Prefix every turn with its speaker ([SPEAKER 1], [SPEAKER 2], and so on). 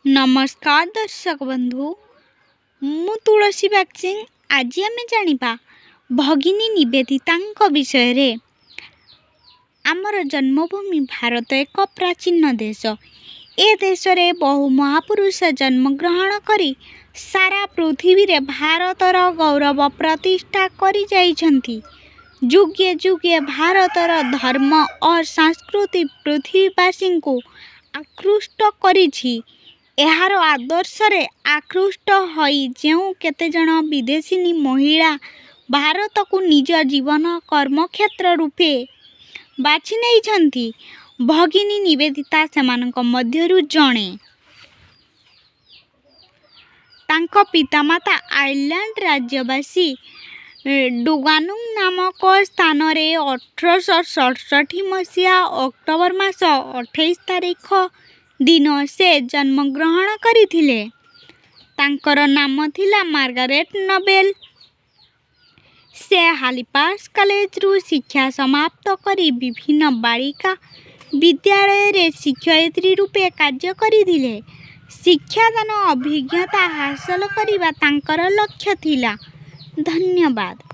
[SPEAKER 1] नमस्कार दर्शक बंधु मु तुलसी बागसिंह आज आम जानिबा भगिनी निवेदिता विषय रे। आमर जन्मभूमि भारत एक प्राचीन देश। ए देश रे बहु महापुरुष जन्मग्रहण करी सारा पृथ्वी रे भारतर गौरव प्रतिष्ठा करी जाइछंती। जुगे जुगे भारतर धर्म और संस्कृति पृथ्वीवासी को आकृष्ट करिछि। एहार आदर्श रे आकृष्ट होई जेउ केते जन विदेशी महिला भारत को निज जीवन कर्मक्षेत्र रूपे बाछि नेइछंती। भगिनी निवेदिता सेमानक मध्यरु जणे। तांक पितामाता आयरलैंड राज्यवासी डुगानुंग नामक स्थान रे 1867 मसीहा अक्टोबर मास 28 तारीख दिन से जन्मग्रहण करिथिले। तांकर नाम थिला मार्गारेट नोबेल। से हालिफैक्स कॉलेज रु शिक्षा समाप्त करी विभिन्न बालिका विद्यालय रे शिक्षयित्री रूपे कार्य करिथिले। शिक्षादान अभिज्ञता हासिल करिबा तांकर लक्ष्य थिला। धन्यवाद।